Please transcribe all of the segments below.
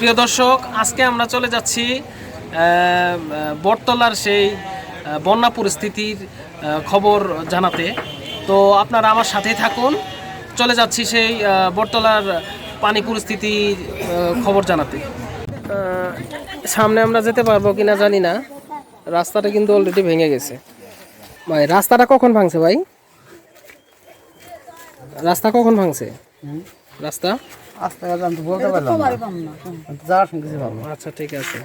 প্রিয় দর্শক, আজকে আমরা চলে যাচ্ছি বটতলার সেই বন্যা পরিস্থিতির খবর জানাতে। তো আপনারা আমার সাথেই থাকুন, চলে যাচ্ছি সেই বটতলার পানি পরিস্থিতির খবর জানাতে। সামনে আমরা যেতে পারবো কিনা জানি না, রাস্তাটা কিন্তু অলরেডি ভেঙে গেছে। ভাই, রাস্তাটা কখন ভাঙছে? ভাই, রাস্তা কখন ভাঙছে? রাস্তা আচ্ছা, ঠিক আছে।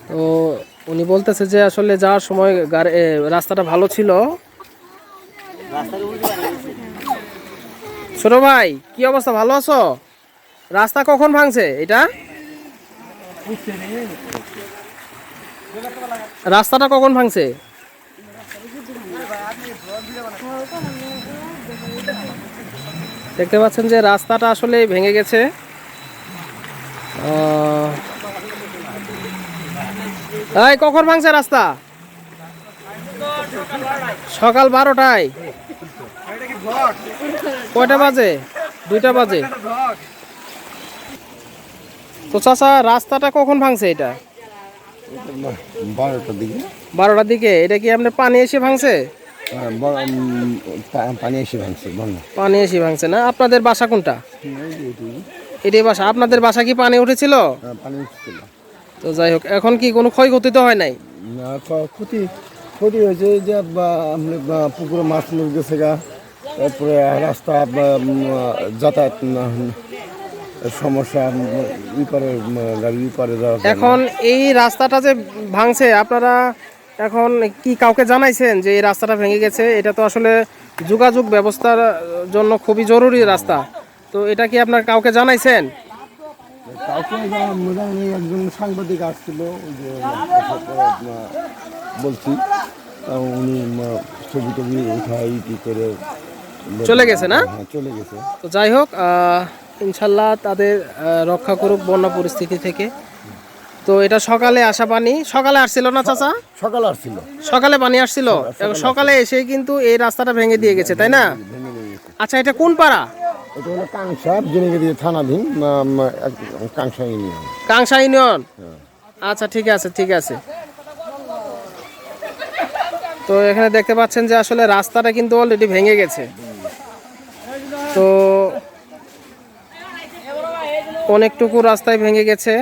তো উনি বলতেছে যে আসলে যাওয়ার সময় রাস্তাটা ভালো ছিল। ছোট ভাই, কি অবস্থা? ভালো আছো? রাস্তা কখন ভাঙছে এটা? রাস্তাটা কখন ভাঙছে? দেখতে পাচ্ছেন যে রাস্তাটা আসলে ভেঙে গেছে। এই কখন ভাঙছে রাস্তা? সকাল 12টায়। কয়টা বাজে? 2টা বাজে। তো চাচা, রাস্তাটা কখন ভাঙছে এটা? 12টার দিকে। 12টার দিকে। এটা কি আপনার পানি এসে ভাঙছে? পানি এসে ভাঙছে। পানি এসে ভাঙছে না? আপনাদের বাসা কোনটা? এটাই বাসা। আপনাদের বাসা কি পানি উঠেছিল? পানি উঠছিল। তো যাই হোক, এখন কি কোনো ক্ষয়ক্ষতি তো হয় নাই? ক্ষতি হয়েছে যে পুকুরে মাছ মরে গেছে গা, তারপরে রাস্তা যাতায়াত সমস্যা, গাড়ি পারে যাওয়া। এখন এই রাস্তাটা যে ভাঙছে, আপনারা এখন কি কাউকে জানাইছেন যে এই রাস্তাটা ভেঙে গেছে? এটা তো আসলে যোগাযোগ ব্যবস্থার জন্য খুবই জরুরি রাস্তা। তো এটা কি আপনার কাউকে জানাইছেন? কাউকে একজন সাংবাদিক আসছিল, বলছি, উনি ছবি টবি উঠাই করে চলে গেছে না? চলে গেছে। তো যাই হোক, ইনশাল্লাহ তাদের রক্ষা করুক বন্যা পরিস্থিতি থেকে। তো এটা সকালে আসা পানি। সকালে আসছিল না চাচা? সকালে আসছিল। সকালে পানি আসছিল। সকালে এসে কিন্তু এই রাস্তাটা ভেঙে দিয়ে গেছে, তাই না? আচ্ছা, এটা কোন পাড়া? এটা হলো কাংশা, জেনেগেদি থানাধীন কাংশা ইউনিয়ন। কাংশা ইউনিয়ন। আচ্ছা, ঠিক আছে, ঠিক আছে। তো এখানে দেখতে পাচ্ছেন যে আসলে রাস্তাটা কিন্তু অলরেডি ভেঙে গেছে। তো অনেকটুকু রাস্তায় ভেঙে গেছে।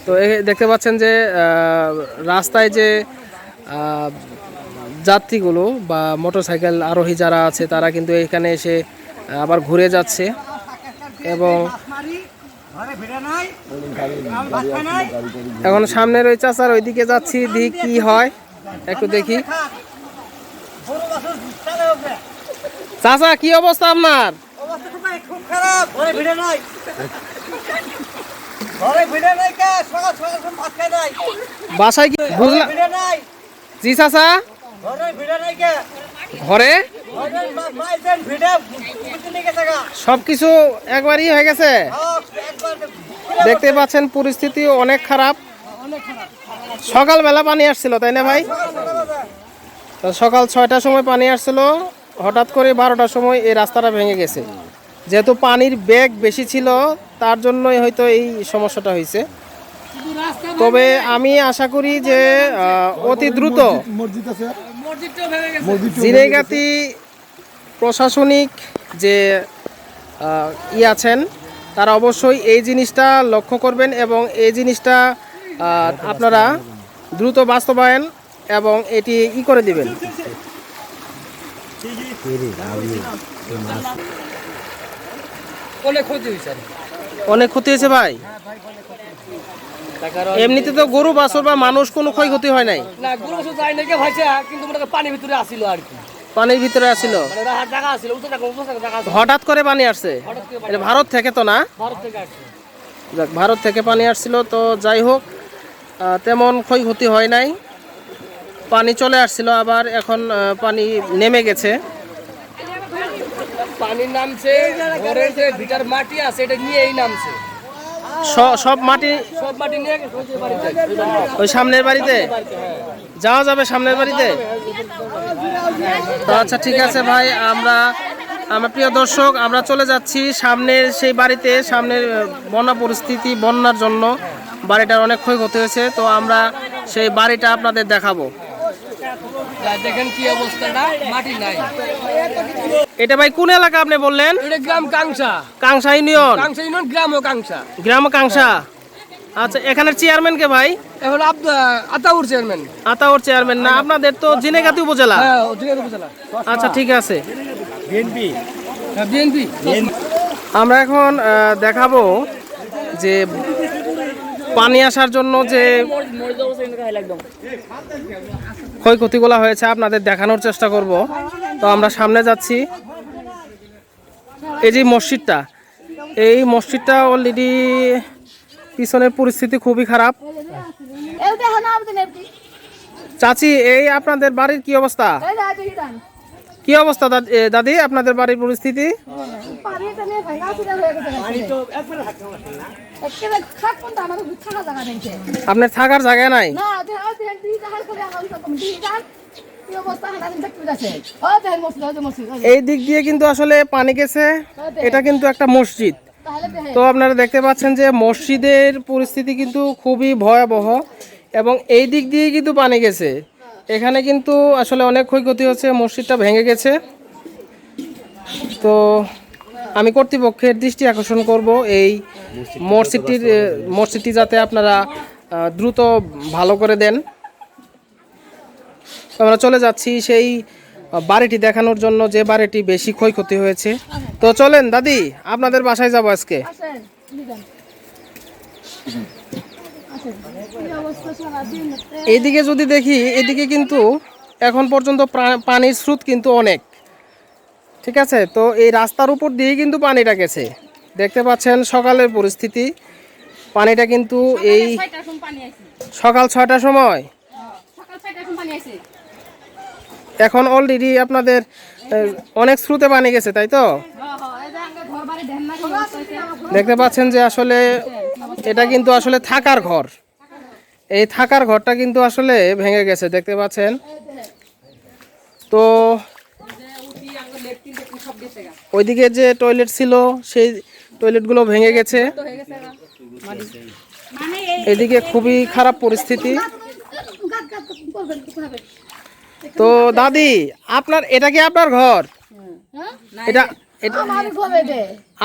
তো দেখতে পাচ্ছেন যে রাস্তায় যে যাত্রীগুলো বা মোটরসাইকেল আরোহী যারা আছে, তারা কিন্তু এখানে এসে আবার ঘুরে যাচ্ছে। এবং এখন সামনের ওই চাচার ওইদিকে যাচ্ছি, দেখি কি হয়, একটু দেখি। চাচা, কি অবস্থা আপনার? খুব খারাপ। বাসায় কি বুঝলাম? জি চাচা, ঘরে সবকিছু একবারই হয়ে গেছে। দেখতে পাচ্ছেন পরিস্থিতি অনেক খারাপ। সকালবেলা পানি আসছিল, তাই না ভাই? সকাল 6টার সময় পানি আসছিল, হঠাৎ করে 12টার সময় এই রাস্তাটা ভেঙে গেছে। যেহেতু পানির বেগ বেশি ছিল, তার জন্যই হয়তো এই সমস্যাটা হয়েছে। তবে আমি আশা করি যে অতি দ্রুত জhinaigati প্রশাসনিক যে আছেন, তারা অবশ্যই এই জিনিসটা লক্ষ্য করবেন এবং এই জিনিসটা আপনারা দ্রুত বাস্তবায়ন এবং এটি করে দিবেন। অনেক ক্ষতি হয়েছে ভাই। এমনিতে তো গরু বাছুর বা মানুষ কোনো ক্ষয়ক্ষতি হয় নাই। না, গরু বাছুর যাই নাকি ভাইছে, কিন্তু পানির ভিতরে আসিল আর কি। পানির ভিতরে আসিল, হঠাৎ করে পানি আসছে। এটা ভারত থেকে তো না? ভারত থেকে পানি আসছিল। তো যাই হোক, তেমন ক্ষয়ক্ষতি হয় নাই। পানি চলে আসছিল, আবার এখন পানি নেমে গেছে। পানি নামছে, ঘরের যে ভিটার মাটি আছে এটা নিয়ে এই নামছে। সব মাটি নিয়ে ওই সামনের বাড়িতে যাওয়া যাবে? সামনের বাড়িতে? তো আচ্ছা, ঠিক আছে ভাই, আমরা আমরা প্রিয় দর্শক আমরা চলে যাচ্ছি সামনের সেই বাড়িতে। সামনের বন্যা পরিস্থিতি, বন্যার জন্য বাড়িটার অনেক ক্ষয়ক্ষতি হয়েছে। তো আমরা সেই বাড়িটা আপনাদের দেখাবো। দেখেন কি অবস্থাটা, মাটি নাই। এটা ভাই কোন এলাকা আপনি বললেন? এটা গ্রাম কাংশা। কাংশা ইউনিয়ন। কাংশা ইউনিয়ন, গ্রাম ও কাংশা। গ্রাম কাংশা। আচ্ছা, এখানের চেয়ারম্যান কে ভাই? এখন আতাউর চেয়ারম্যান। আতাউর চেয়ারম্যান না? আপনাদের তো ঝিনাইগাতি উপজেলা। হ্যাঁ, জেলা উপজেলা। আচ্ছা ঠিক আছে। বিএনপি। বিএনপি। আমরা এখন দেখাবো যে পানি আসার জন্য যে ক্ষয়ক্ষতিগুলো হয়েছে আপনাদের দেখানোর চেষ্টা করব। তো আমরা সামনে যাচ্ছি। এই যে মসজিদটা, এই মসজিদটা অলরেডি পিছনের পরিস্থিতি খুবই খারাপ। চাচি, এই আপনাদের বাড়ির কি অবস্থা? কি অবস্থা দাদি আপনাদের বাড়ির পরিস্থিতি? আপনার থাকার জায়গা নাই? এই দিক দিয়ে কিন্তু আসলে পানি গেছে। এটা কিন্তু একটা মসজিদ। তো আপনারা দেখতে পাচ্ছেন যে মসজিদের পরিস্থিতি কিন্তু খুবই ভয়াবহ এবং এই দিক দিয়ে কিন্তু পানি গেছে। এখানে কিন্তু আসলে অনেক ক্ষয়ক্ষতি হচ্ছে, মসজিদটা ভেঙে গেছে। তো আমি কর্তৃপক্ষের দৃষ্টি আকর্ষণ করব এই মসজিদটি যাতে আপনারা দ্রুত ভালো করে দেন। আমরা চলে যাচ্ছি সেই বাড়িটি দেখানোর জন্য, যে বাড়িটি বেশি ক্ষয়ক্ষতি হয়েছে। তো চলেন দাদি, আপনাদের বাসায় যাব আজকে। এইদিকে যদি দেখি, এদিকে কিন্তু এখন পর্যন্ত পানির স্রোত কিন্তু অনেক, ঠিক আছে। তো এই রাস্তার উপর দিয়ে কিন্তু পানিটা গেছে, দেখতে পাচ্ছেন সকালের পরিস্থিতি। পানিটা কিন্তু এই সকাল 6টার সময়, এখন অলরেডি আপনাদের অনেক স্রোতে পানি গেছে, তাই তো? দেখতে পাচ্ছেন যে আসলে এটা কিন্তু আসলে থাকার ঘর। এই থাকার ঘরটা কিন্তু আসলে ভেঙে গেছে, দেখতে পাচ্ছেন। তো ওইদিকে যে টয়লেট ছিল, সেই টয়লেটগুলো ভেঙে গেছে। এদিকে খুবই খারাপ পরিস্থিতি। তো দাদি, আপনার এটা কি আপনার ঘর? এটা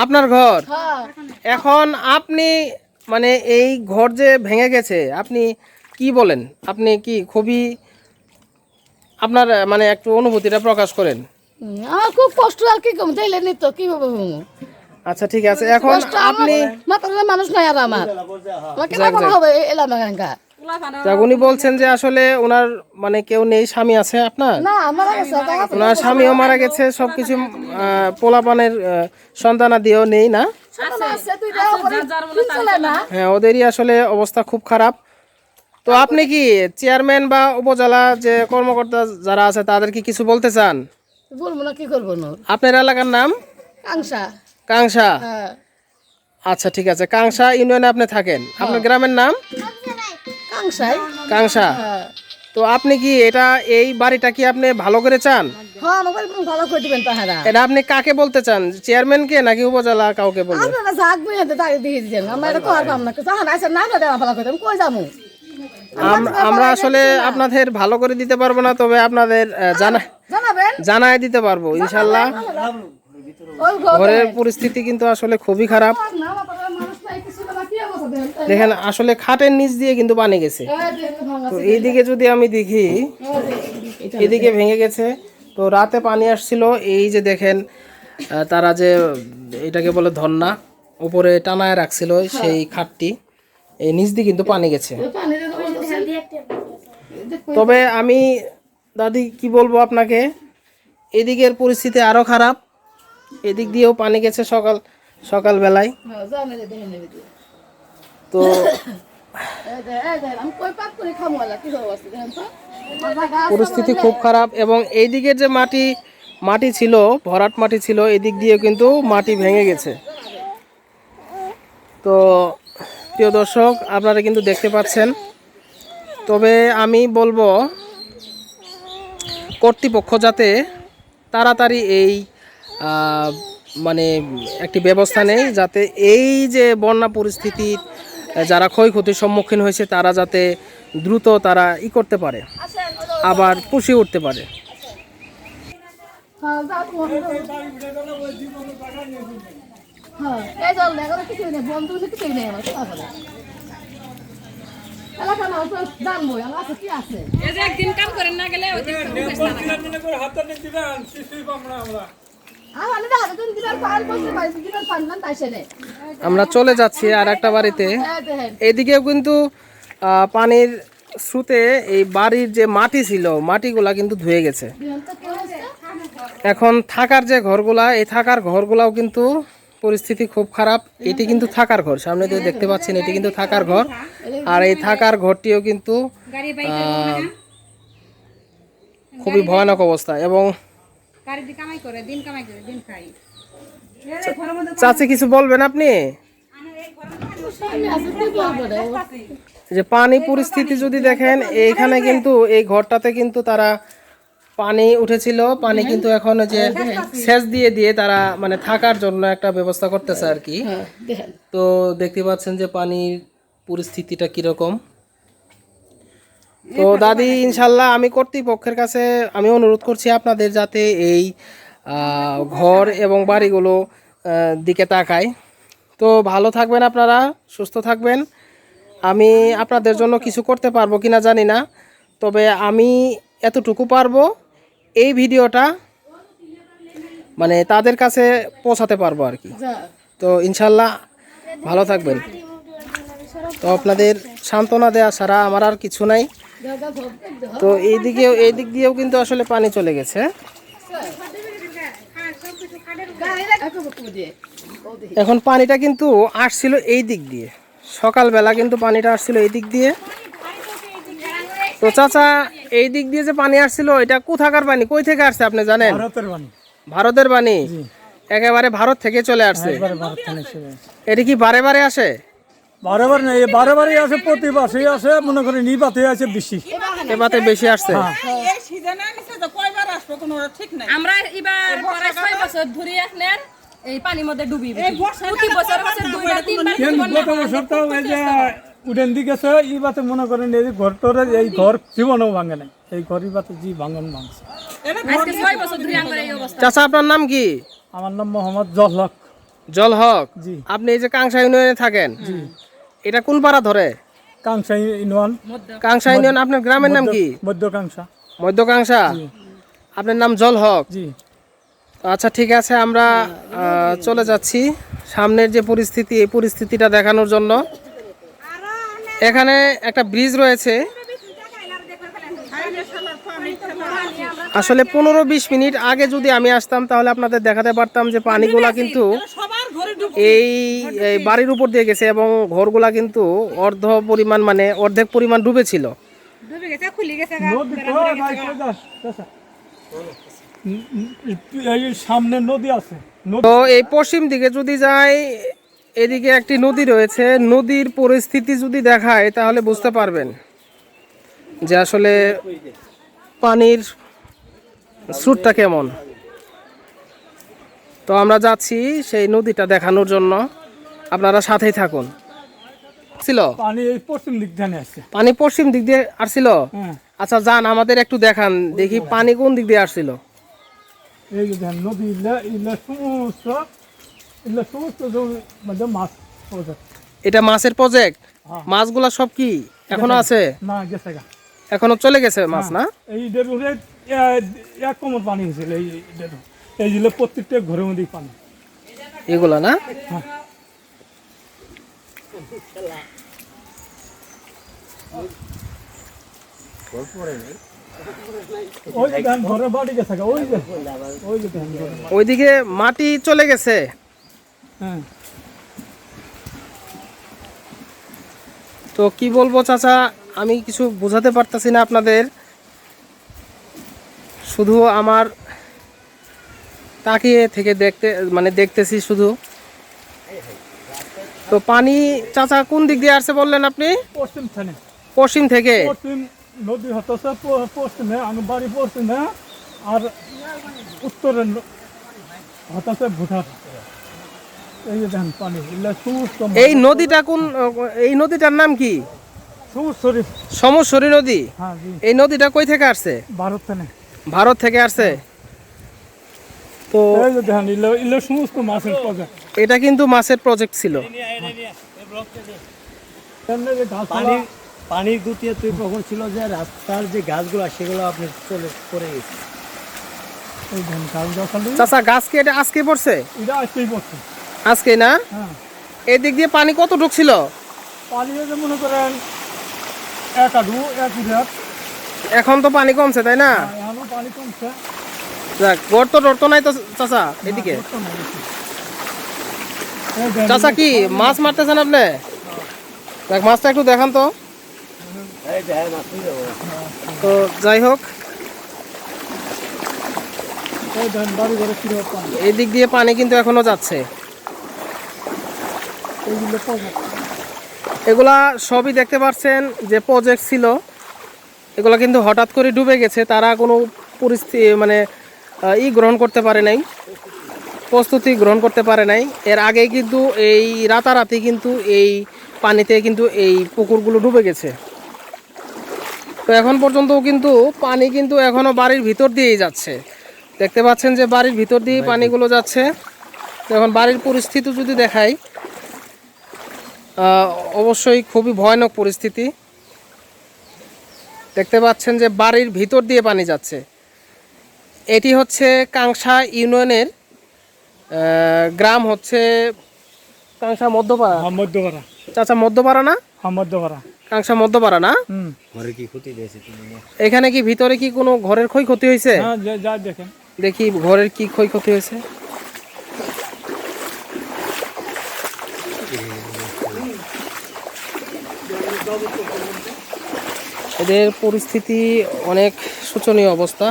আপনার ঘর? এখন আপনি মানে এই ঘর যে ভেঙে গেছে, আপনি কি বলেন? আপনি কি খুবই আপনার মানে একটু অনুভূতিটা প্রকাশ করেন। আমার খুব কষ্ট, আর কি কম তাইলে নিত কি হবে। আচ্ছা ঠিক আছে। এখন আপনি মানুষ নাই আর আমার হবে এলাম এখানকা। উনি বলছেন যে আসলে ওনার মানে কেউ নেই, স্বামী আছে আপনার? না, মারা গেছে। ওনার স্বামীও মারা গেছে, সবকিছু পোলাপানের সন্তানাদিও নেই না? হ্যাঁ, ওদেরই আসলে অবস্থা খুব খারাপ। তো আপনি কি চেয়ারম্যান বা উপজেলা যে কর্মকর্তা যারা আছে তাদেরকে কিছু বলতে চান? বলবো না, কি করবো না। আপনার এলাকার নাম? কাংশা। কাংশা। হ্যাঁ। আচ্ছা ঠিক আছে, কাংশা ইউনিয়নে আপনি থাকেন। আপনার গ্রামের নাম? কাংশাই। কাংশা। তো আপনি কি এই বাড়িটা কি আপনি ভালো করে চান? হ্যাঁ, আমার ভালো করে দিবেন তাহারা। এটা আপনি কাকে বলতে চান, চেয়ারম্যানকে নাকি উপজেলা কাউকে বলবেন? আপনারা যাকবেন তাকে দিয়ে দিবেন, আমরা এটা করবাম না। তাহারা আছে না, দেওয়া ভালো করে কই যাবো। আমরা আসলে আপনাদের ভালো করে দিতে পারবো না, তবে আপনাদের জানায় দিতে পারবো ইনশাল্লাহ। ঘরের পরিস্থিতি কিন্তু আসলে খুবই খারাপ। দেখেন আসলে খাটের নিচ দিয়ে কিন্তু পানি গেছে। তো এইদিকে যদি আমি দেখি, এদিকে ভেঙে গেছে। তো রাতে পানি আসছিল, এই যে দেখেন তারা যে এটাকে বলে ধন্না, উপরে টানায় রাখছিল সেই খাটটি, এই নিচ দিয়ে কিন্তু পানি গেছে। তবে আমি দাদি কি বলবো আপনাকে, এদিকের পরিস্থিতি আরো খারাপ। এদিক দিয়েও পানি গেছে সকাল বেলায়। তো পরিস্থিতি খুব খারাপ। এবং এইদিকের যে মাটি ছিল, ভরাট মাটি ছিল, এদিক দিয়ে কিন্তু মাটি ভেঙে গেছে। তো প্রিয় দর্শক, আপনারা কিন্তু দেখতে পাচ্ছেন। তবে আমি বলবো কর্তৃপক্ষ যাতে তাড়াতাড়ি এই মানে একটি ব্যবস্থা নেই, যাতে এই যে বন্যা পরিস্থিতির যারা ক্ষয়ক্ষতির সম্মুখীন হয়েছে তারা যাতে দ্রুত তারা করতে পারে, আবার পুষিয়ে উঠতে পারে। হ্যাঁ যাও হ্যাঁ এই জল দেখো কিছু নেই, বন্ধু কিছু নেই আমার তারপরে এলাকা না তো জানবো আমার আছে কি আছে। এই যে একদিন কাম করেন না গেলে ওই দিন আমরা চলে যাচ্ছি আর একটা বাড়িতে। এইদিকেও কিন্তু পানির স্রোতে এই বাড়ির যে মাটি ছিল মাটিগুলা কিন্তু ধুয়ে গেছে। এখন থাকার যে ঘরগুলা, এই থাকার ঘরগুলাও কিন্তু পরিস্থিতি খুব খারাপ। এটি কিন্তু থাকার ঘর, সামনে দিয়ে দেখতে পাচ্ছেন এটি কিন্তু থাকার ঘর। আর এই থাকার ঘরটিও কিন্তু খুবই ভয়ানক অবস্থা। এবং চাচি কিছু বলবেন আপনি? যে পানি পরিস্থিতি যদি দেখেন, এইখানে কিন্তু এই ঘরটাতে কিন্তু তারা পানি উঠেছিল, পানি কিন্তু এখন যে সেচ দিয়ে দিয়ে তারা মানে থাকার জন্য একটা ব্যবস্থা করতেছে আর কি। তো দেখতে পাচ্ছেন যে পানির পরিস্থিতিটা কিরকম। তো দাদি, ইনশাল্লাহ আমি কর্তৃপক্ষের কাছে আমি অনুরোধ করছি আপনাদের যাতে এই ঘর এবং বাড়িগুলো দিকে তাকায়। তো ভালো থাকবেন আপনারা, সুস্থ থাকবেন। আমি আপনাদের জন্য কিছু করতে পারবো কিনা জানি না, তবে আমি এতটুকু পারবো, এই ভিডিওটা মানে তাদের কাছে পৌঁছাতে পারবো আর কি। তো ইনশাল্লাহ ভালো থাকবেন। তো আপনাদের সান্ত্বনা দেওয়া ছাড়া আমার আর কিছু নাই। তো এই দিক দিয়েও কিন্তু আসলে পানি চলে গেছে। এখন পানিটা কিন্তু আসছিল এই দিক দিয়ে, সকালবেলা কিন্তু পানিটা আসছিল এই দিক দিয়ে। তো চাচা, এই দিক দিয়ে যে পানি আসছিল এটা কোথাকার পানি, কই থেকে আসছে আপনি জানেন? ভারতের পানি, একেবারে ভারত থেকে চলে আসছে। এটা কি বারে বারে আসে? বারবার নেই, বারে আসে, প্রতি মাসেই আসে, মনে করেন নিবাতে আছে বেশি, এবারে বেশি আসছে। আমরা এবার প্রায় 6 বছর ধরে আপনার এই পানির মধ্যে ডুবি প্রতি বছর দুইবার তিনবার গত বছর তো এই যে উডেন দিকে গেছে, এই বাতে মনে করেন এই ঘরটার এই ঘর জীবনেও ভাঙে নাই, এই ঘরই বাতে জি ভাঙন ভাঙছে। আজকে 6 বছর ধরে আমরা এই অবস্থা। চাচা, আপনার নাম কি? আমার নাম মোহাম্মদ জলহক। জলহক জি। আপনি এই যে কাংশা ইউনিয়নে থাকেন, এটা কোন পাড়া ধরে? কাংশা ইউনিয়ন। কাংশা ইউনিয়ন। আপনার গ্রামের নাম কি? মধ্য কাংশা। মধ্য কাংশা। আপনার নাম জলহক? জি। আচ্ছা, ঠিক আছে, আমরা চলে যাচ্ছি সামনের যে পরিস্থিতি, এই পরিস্থিতিটা দেখানোর জন্য। এখানে একটা ব্রিজ রয়েছে। আসলে 15-20 মিনিট আগে যদি আমি আসতাম তাহলে আপনাদের দেখাতে পারতাম যে পানিগুলা কিন্তু এই বাড়ির উপর দিয়ে গেছে এবং ঘরগুলা কিন্তু অর্ধেক পরিমাণ ডুবেছিল। সামনে নদী আছে। তো এই পশ্চিম দিকে যদি যাই, এদিকে একটি নদী রয়েছে। নদীর পরিস্থিতি যদি দেখায় তাহলে বুঝতে পারবেন যে আসলে পানির স্রোতটা কেমন। তো আমরা যাচ্ছি সেই নদীটা দেখানোর জন্য, আপনারা সাথেই থাকুন। ছিল পানি এই পশ্চিম দিক দিয়ে আসছে। পানি পশ্চিম দিক দিয়ে আসছিল। আচ্ছা, যান আমাদের একটু দেখান, দেখি পানি কোন দিক দিয়ে আসছিল। এই যে নদী মাছ। এটা মাছের প্রজেক্ট। মাছগুলা সব কি এখনো আছে? না, গেছে, এখনো চলে গেছে মাছ না? এই এক কোমর পানি হয়েছিল। এই যে প্রত্যেকটা ঘরের মধ্যেই পানি এগুলা না? ওইদিকে মাটি চলে গেছে। তো কি বলবো চাচা, আমি কিছু বোঝাতে পারতাছি না আপনাদের, শুধু আমার তাকিয়ে থেকে দেখতেছি শুধু। তো পানি চাচা কোন দিক দিয়ে আসছে বললেন আপনি? পশ্চিম থেকে। নদী হতেছে পশ্চিমে, আমি বাড়ি পশ্চিমে, আর উত্তরে হতাশে ভুটার এই যে দেখেন পানি এগুলো সমস্ত এই নদীটা কোন, এই নদীটার নাম কি? সমস্ত সমস্বরী নদী। হ্যাঁ জি এই নদীটা কই থেকে আসছে? ভারত থেকে ভারত থেকে আসছে। তো এই যে দেখেন এগুলো সমস্ত মাছের প্রজেক্ট এটা কিন্তু মাছের প্রজেক্ট ছিল। পানি পানির গতিতে তুই কখন ছিল যে রাস্তার যে গাছগুলো সেগুলো আপনি চলে পড়ে গেছে। এই দেখেন গাছ গাছালি চাচা গাছ কি এটা আজকে পড়ছে? এটা আজকেই পড়ছে। আজকে না? হ্যাঁ এই দিক দিয়ে পানি কত ঢুকছিল? পানি যে মনে করেন এক আধু এক বিঘাত এখন তো পানি কমছে তাই না? এখনো পানি কমছে। যাক, গর্ত টর্ত নাই তো চাচা এদিকে? এই দেখেন, চাচা কি মাছ মারতেছেন আপনি? দেখ মাছটা একটু দেখান তো। তো যাই হোক, এই দেখেন বাড়ি ঘরে কিরকম পানি এই দিক দিয়ে পানি কিন্তু এখনো যাচ্ছে। এইগুলো প্রজেক্ট এগুলা সবই দেখতে পাচ্ছেন যে প্রজেক্ট ছিল, এগুলা কিন্তু হঠাৎ করে ডুবে গেছে। তারা কোনো পরিস্থিতি মানে গ্রহণ করতে পারে নাই, প্রস্তুতি গ্রহণ করতে পারে নাই। এর আগেই কিন্তু এই রাতারাতি কিন্তু এই পানিতে কিন্তু এই পুকুরগুলো ডুবে গেছে। তো এখন পর্যন্ত কিন্তু পানি কিন্তু এখনো বাড়ির ভিতর দিয়েই যাচ্ছে। দেখতে পাচ্ছেন যে বাড়ির ভিতর দিয়েই পানিগুলো যাচ্ছে। তো এখন বাড়ির পরিস্থিতি যদি দেখাই, অবশ্যই খুবই ভয়ানক পরিস্থিতি। দেখতে পাচ্ছেন যে বাড়ির ভিতর দিয়ে পানি যাচ্ছে। এটি হচ্ছে কাংশা ইউনিয়নের গ্রাম হচ্ছে কাংশা মধ্যপাড়া। মধ্যপাড়া চাচা মধ্যপাড়া না? মধ্যপাড়া কাংশা মধ্যপাড়া না? ঘরে কি ক্ষতি দিয়েছে তুমি? এখানে কি ভিতরে কি কোনো ঘরের ক্ষয়ক্ষতি হয়েছে? হ্যাঁ যা দেখেন দেখি ঘরের কি ক্ষয়ক্ষতি হয়েছে। এদের পরিস্থিতি অনেক শোচনীয় অবস্থা।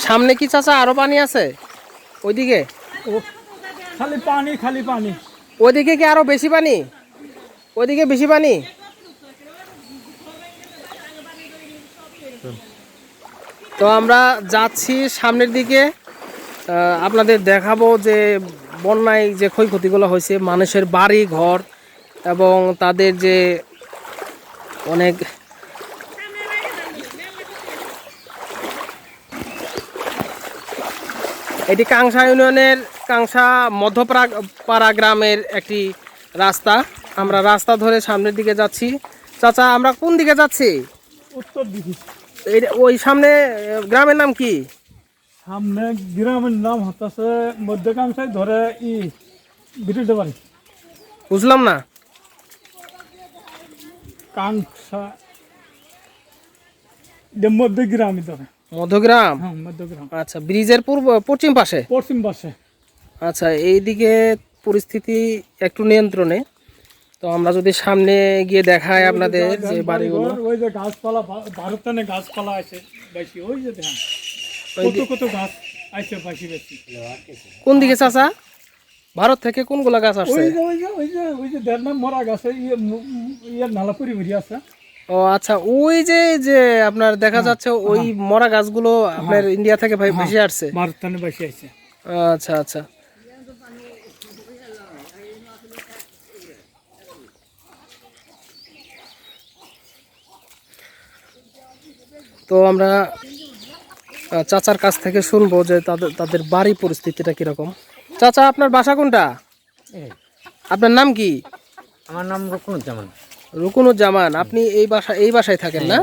সামনে কি চাচা আরো পানি আছে ওইদিকে? ও খালি পানি খালি পানি ওইদিকে কি আরো বেশি পানি? ওইদিকে বেশি পানি? তো আমরা যাচ্ছি সামনের দিকে, আপনাদের দেখাবো যে বন্যায় যে ক্ষয়ক্ষতিগুলো হয়েছে, মানুষের বাড়ি ঘর এবং তাদের যে অনেক এটি কাংশা ইউনিয়নের কাংশা মধ্যপাড়া গ্রামের একটি রাস্তা। আমরা রাস্তা ধরে সামনের দিকে যাচ্ছি। চাচা আমরা কোন দিকে যাচ্ছি? উত্তর দিকে। ওই সামনে গ্রামের নাম কি? সামনে গ্রামের নাম হচ্ছে মধ্যকাংশায় ধরে বিরুদ্ধে বাড়ি। বুঝলাম না। কাংশা মধ্যগ্রামই ধরে। মধ্যগ্রাম? হ্যাঁ মধ্যগ্রাম। আচ্ছা, ব্রিজের পশ্চিম পাশে? পশ্চিম পাশে। আচ্ছা, এইদিকে পরিস্থিতি একটু নিয়ন্ত্রণে। তো আমরা যদি সামনে গিয়ে দেখাই আপনাদের যে বাড়িগুলো, ওই যে গাছপালা ভারতে গাছপালা আছে বেশি, ওই যে দেখেন কত গাছ আছে বেশি বেশি। কোন দিকে চাচা? ভারত থেকে কোনগুলা গাছ আসছে? ওই যে দেড় নাম মরা গাছে ইয়ে নালা পরি আছে। ও আচ্ছা, ওই যে যে আপনার দেখা যাচ্ছে ওই মরা গাছগুলো আপনার ইন্ডিয়া থেকে ভেসে আসছে? ভারত থেকে বেশি আছে। আচ্ছা আচ্ছা। তো আমরা চাচার কাছ থেকে শুনবো যে তাদের বাড়ি পরিস্থিতিটা কিরকম। চাচা আপনার বাসা কোনটা? আপনার নাম কি? আমার নাম রকুনুজ্জামান। রকুনুজ্জামান, আপনি এই বাসায় থাকেন না?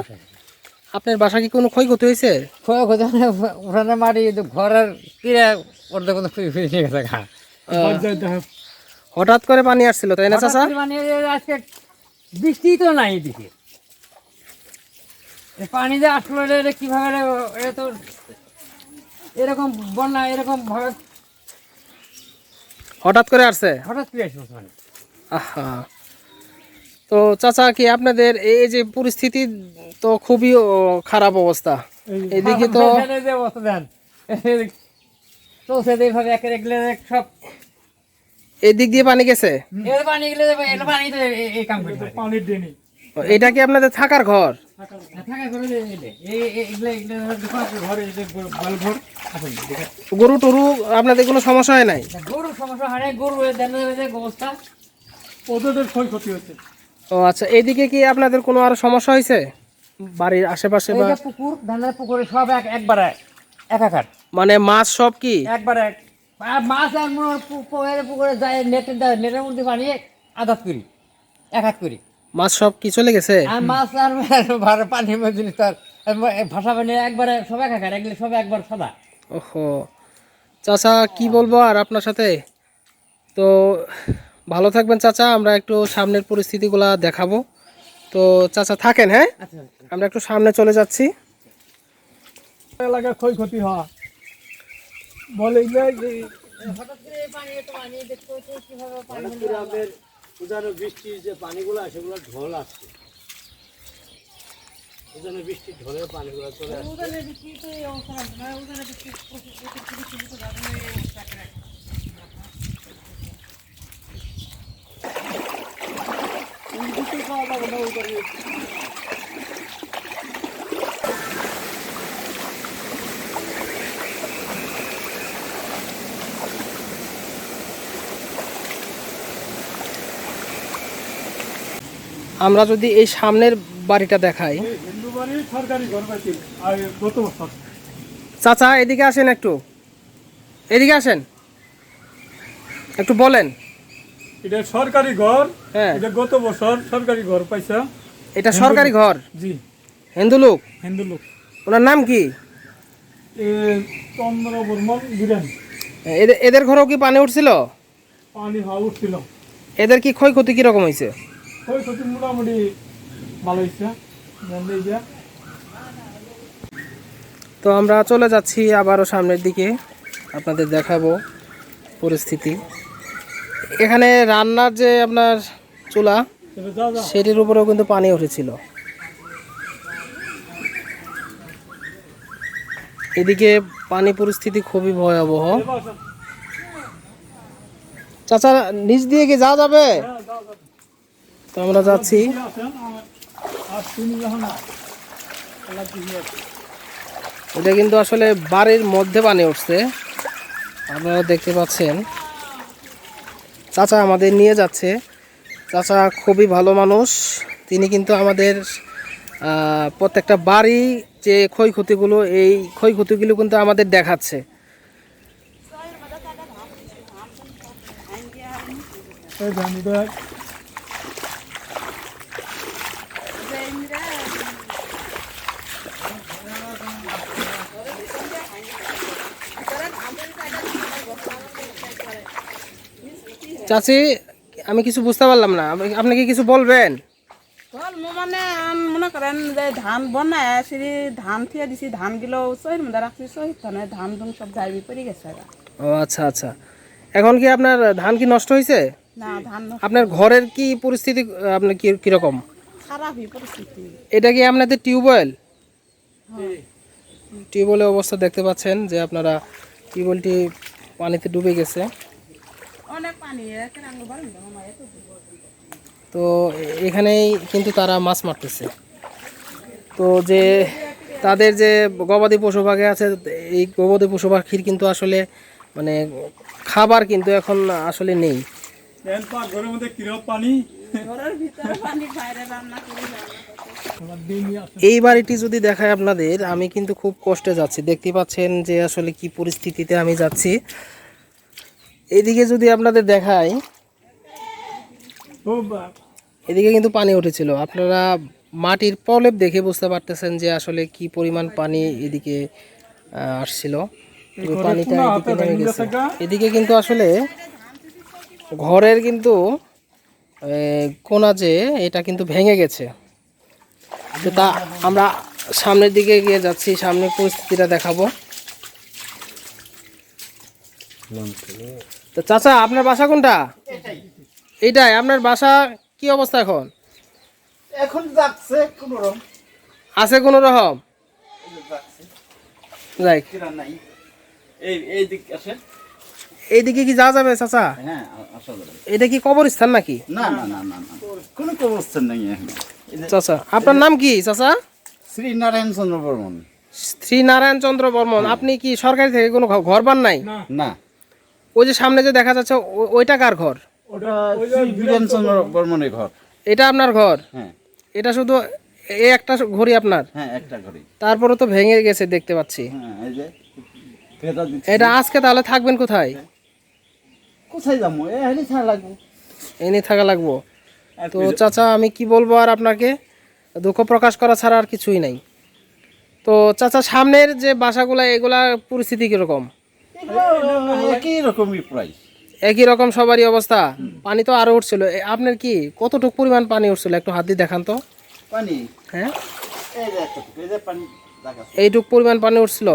আপনার বাসা কি কোনো ক্ষয়ক্ষতি হয়েছে? ওখানে মাটি ঘরের কিরা অর্ধেক নিয়ে গেছে। হঠাৎ করে পানি আসছিল তাই না চাচা? মানে আজকে বৃষ্টি তো নাই এদিকে, পানি যে আসলো কিভাবে, এটা তো এরকম বন্যা এরকম ভাবে হঠাৎ করে আসছে? হঠাৎ করে আসলো মানে। আহা, তো চাচা কি আপনাদের এই যে পরিস্থিতি তো খুবই খারাপ অবস্থা। এদিকে তো যে অবস্থা দেন চলছে এইভাবে একের সব এই দিক দিয়ে পানি গেছে? এর পানি গেলে এটা পানি তো এই কাম করতে পারে। পানির ডেনি এটা কি আপনাদের থাকার ঘর? থাকা করে এগুলো ঘরে এই যে গোয়াল ঘর এখন দেখেন গরু টরু আপনাদের কোনো সমস্যা হয় নাই? গরু সমস্যা হয় না, গরু দেন অবস্থা। ওদের ক্ষয়ক্ষতি হচ্ছে। ও আচ্ছা, এইদিকে কি আপনাদের কোনো আর সমস্যা হয়েছে বাড়ির আশেপাশে? এই বা যে পুকুর, ধানের পুকুরে সব একবারে একাকার, মানে মাছ সব কি? একবারে মাছ আর পুকুরে যায় নেটের মধ্যে পানি আদাত করি, এক হাত করি। মাছ সব কি চলে গেছে? আর মাছ আর পানির মধ্যে তার ভাষা পানি একবারে সব একাকার, এগুলো সব একবার সাদা। ওহো চাচা, কি বলবো আর আপনার সাথে। তো ভালো থাকবেন চাচা, আমরা একটু সামনের পরিস্থিতিগুলা দেখাবো। তো চাচা থাকেন, হ্যাঁ আচ্ছা, আমরা একটু সামনে চলে যাচ্ছি। এলাকার ক্ষয়ক্ষতি হয় বলে যে হঠাৎ করে পানি এত পানি দেখতে কিভাবে পানি উজানো বৃষ্টির যে পানিগুলো সেগুলো ঢল আসছে, উজানো বৃষ্টির ঢলের পানিগুলো চলে আসছে। আমরা যদি এই সামনের বাড়িটা দেখাই, হিন্দু বাড়ি সরকারি ঘর পাইছিল আর গত বছর চাচা এদিকে আসেন, একটু এদিকে আসেন, একটু বলেন। এটা সরকারি ঘর, হ্যাঁ এটা গত বছর সরকারি ঘর পাইছে। এটা সরকারি ঘর? জি, হিন্দু লোক। হিন্দু লোক। ওনার নাম কি? চন্দ্র বর্মন বীরেন। এদের ঘরেও কি পানি উঠছিল? পানি হওয়া উঠছিল। এদের কি ক্ষয়ক্ষতি কিরকম হয়েছে? ক্ষয়ক্ষতি মোটামুটি ভালো হয়েছে। তো আমরা চলে যাচ্ছি আবারও সামনের দিকে, আপনাদের দেখাবো পরিস্থিতি। এখানে রান্নার যে আপনার চুলা, সেটির উপরেও কিন্তু পানি উঠেছিল। এদিকে পানি পরিস্থিতি খুবই ভয়াবহ। চাচা নিচ দিয়ে কি যাওয়া যাবে? তো আমরা যাচ্ছি। এটা কিন্তু আসলে বাড়ির মধ্যে পানি উঠছে, আপনারা দেখতে পাচ্ছেন। চাচা আমাদের নিয়ে যাচ্ছে। চাচা খুবই ভালো মানুষ, তিনি কিন্তু আমাদের প্রত্যেকটা বাড়ি যে ক্ষয়ক্ষতিগুলো, এই ক্ষয়ক্ষতিগুলো কিন্তু আমাদের দেখাচ্ছে। চাচি, আমি কিছু বুঝতে পারলাম না, আপনি কি কিছু বলবেন? মানে মনে করেন যে ধান বন্যায় আসি, ধান থিয়ে দিছি, ধান গুলো সহির মধ্যে রাখছি, সহিত ধান ধুন সব গাড়ি পড়ে গেছে। ও আচ্ছা আচ্ছা, এখন কি আপনার ধান কি নষ্ট হয়েছে? না, ধান আপনার ঘরের কি পরিস্থিতি, আপনার কিরকম? খারাপই পরিস্থিতি। এটা কি আপনাদের টিউবওয়েল? টিউবওয়েলের অবস্থা দেখতে পাচ্ছেন যে আপনারা, টিউবওয়েলটি পানিতে ডুবে গেছে। অনেক পানি। তো এখানেই কিন্তু তারা মাছ মারতেছে। তো যে তাদের যে গবাদি পশু পাখি আছে, এই গবাদি পশু পাখির কিন্তু আসলে মানে খাবার কিন্তু এখন আসলে নেই। ঘরের মধ্যে কিরকম পানি, ঘরের ভিতরে পানি, বাইরে রান্না করে এই বাড়িটি যদি দেখায় আপনাদের, আমি কিন্তু খুব কষ্টে যাচ্ছি। দেখতে পাচ্ছেন যে আসলে কি পরিস্থিতিতে আমি যাচ্ছি। এদিকে যদি আপনাদের দেখাই, এদিকে কিন্তু পানি উঠেছিল। আপনারা মাটির প্রলেপ দেখে বুঝতে পারতেছেন যে আসলে কি পরিমাণ পানি এদিকে আসছিল। পানিটা এদিকে নেমে গেছে। এদিকে কিন্তু আসলে ঘরের কিন্তু কোনা যে এটা কিন্তু ভেঙে গেছে। তো তা আমরা সামনের দিকে গিয়ে যাচ্ছি, সামনের পরিস্থিতিটা দেখাবো। তো চাচা, আপনার বাসা কোনটা? এইটাই আপনার বাসা? কি অবস্থা এখন? এখন যাচ্ছে কোনো রকম, আছে কোনো রকম? যাই, নাই। এই দিক আসেন। এইদিকে কি যাওয়া যাবে চাচা? হ্যাঁ আসা যাবে। এটা কি কবরস্থান নাকি? না না না না না কোনো কবরস্থান নেই এখানে। চাচা আপনার নাম কি চাচা? শ্রী নারায়ণ চন্দ্র বর্মন। শ্রী নারায়ণ চন্দ্র বর্মন। আপনি কি সরকারি থেকে কোনো ঘর পান নাই? না ওই যে সামনে যে দেখা যাচ্ছে ওইটা কার ঘর? ওটা শ্রী বীরেন চন্দ্র বর্মনের ঘর। এটা আপনার ঘর? হ্যাঁ এটা শুধু এই একটা ঘড়ি আপনার? হ্যাঁ একটা ঘড়ি। তারপরে তো ভেঙে গেছে দেখতে পাচ্ছি। হ্যাঁ এই যে ভেতর দিচ্ছি। এটা আজকে তাহলে থাকবেন কোথায়? কোথায় যাবো এখানে ছাড়া লাগবো। এনে থাকা লাগবো। তো চাচা আমি কি বলবো আর আপনাকে, দুঃখ প্রকাশ করা ছাড়া আর কিছুই নাই। তো চাচা সামনের যে বাসাগুলা এগুলা পরিস্থিতি কিরকম? একই রকমই প্রাইস। একই রকম সবারই অবস্থা? পানি তো আরো উঠছিল। আপনার কি কতটুকু পরিমাণ পানি উঠছিল একটু হাত দিয়ে দেখান তো। পানি হ্যাঁ এই যে একটা এই যে পানি দেখা এইটুক পরিমাণ পানি উঠছিল।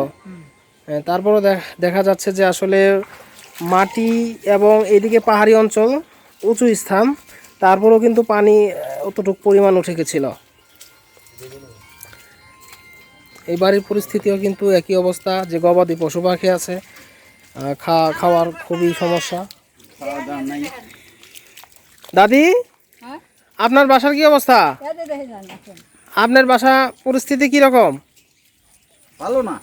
হ্যাঁ তারপরও দেখা যাচ্ছে যে আসলে মাটি এবং এইদিকে পাহাড়ি অঞ্চল, উঁচু স্থান, তারপরেও কিন্তু পানি অতটুকু পরিমাণ উঠে গেছিল। এই বাড়ির পরিস্থিতিও কিন্তু একই অবস্থা, যে গবাদি পশু পাখি আছে, খাওয়ার খুবই সমস্যা। খাওয়া দাওয়া নাই। দাদি আপনার বাসার কি অবস্থা? আপনার বাসা পরিস্থিতি কি রকম? ভালো না।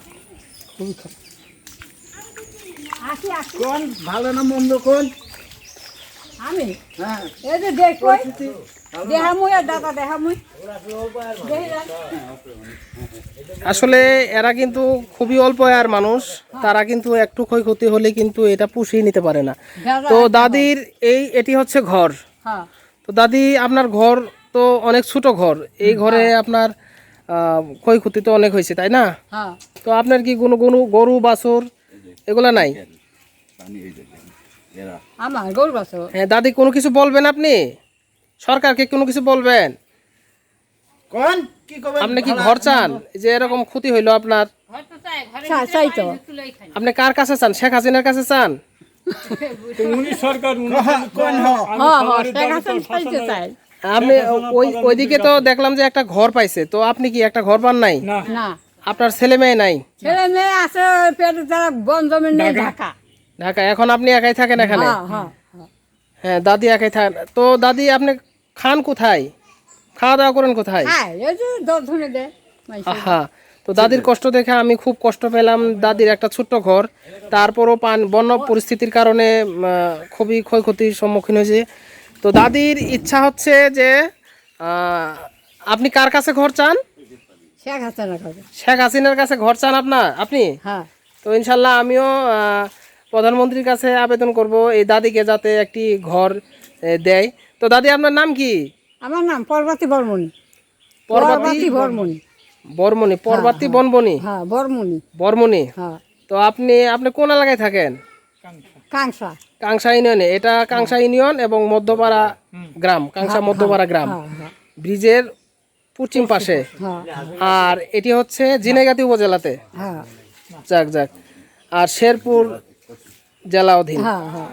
কোন ভালো না মন্দ কোন? আমি হ্যাঁ এই যে দেখই দেহামুই আর দাদা দেহামুই আসলে এরা কিন্তু খুবই অল্প আয়ের মানুষ, তারা কিন্তু একটু ক্ষয়ক্ষতি হলে কিন্তু এটা পুষিয়ে নিতে পারে না। তো দাদির এটি হচ্ছে ঘর। হ্যাঁ তো দাদি আপনার ঘর তো অনেক ছোট ঘর, এই ঘরে আপনার ক্ষয়ক্ষতি তো অনেক হয়েছে তাই না? হ্যাঁ তো আপনার কি কোনো কোনো গরু বাছুর এগুলা নাই? পানি এই যে এরা আমার গরু বাছুর হ্যাঁ দাদি কোনো কিছু বলবেন আপনি? সরকারকে কোনো কিছু বলবেন? কোন কি কবে আপনি কি ঘর চান? যে এরকম ক্ষতি হইলো আপনার, চাই তো আপনি কার কাছে চান? শেখ হাসিনার কাছে চান? উনি সরকার কোন চাই আপনি ওইদিকে তো দেখলাম যে একটা ঘর পাইছে, তো আপনি কি একটা ঘর পান নাই? না আপনার ছেলে মেয়ে নাই? ছেলে মেয়ে আছে পেট যারা বন জমিন নেই ঢাকা ঢাকা। এখন আপনি একাই থাকেন এখানে? হ্যাঁ হ্যাঁ হ্যাঁ দাদি একাই থাকেন। তো দাদি আপনি খান কোথায়, খাওয়া দাওয়া করেন কোথায়? হ্যাঁ এই যে দর্শনে দেয় হ্যাঁ। তো দাদির কষ্ট দেখে আমি খুব কষ্ট পেলাম। দাদির একটা ছোট্ট ঘর, তারপরও বন্য পরিস্থিতির কারণে খুবই ক্ষয়ক্ষতির সম্মুখীন হয়েছে। তো দাদির ইচ্ছা হচ্ছে যে আপনি কার কাছে ঘর চান? শেখ হাসিনা খাবে শেখ হাসিনার কাছে ঘর চান আপনি? হ্যাঁ তো ইনশাল্লাহ আমিও প্রধানমন্ত্রীর কাছে আবেদন করব এই দাদিকে যাতে একটি ঘর দেয়। তো দাদি আপনার নাম কি? আমার নাম পর্বতী বর্মণি। পর্বতী বর্মণি বর্মণি। পর্বতী বনবনি হ্যাঁ বর্মণি বর্মণি। হ্যাঁ তো আপনি কোন এলাকায় থাকেন? কাংসা কাংশা ইউনিয়নে। এটা কাংশা ইউনিয়ন এবং মধ্যপাড়া গ্রাম, কাংশা মধ্যপাড়া গ্রাম, ব্রিজের পশ্চিম পাশে। আর এটি হচ্ছে ঝিনাইগাতি উপজেলাতে। হ্যাঁ যাক যাক। আর শেরপুর জেলা অধীন। হ্যাঁ হ্যাঁ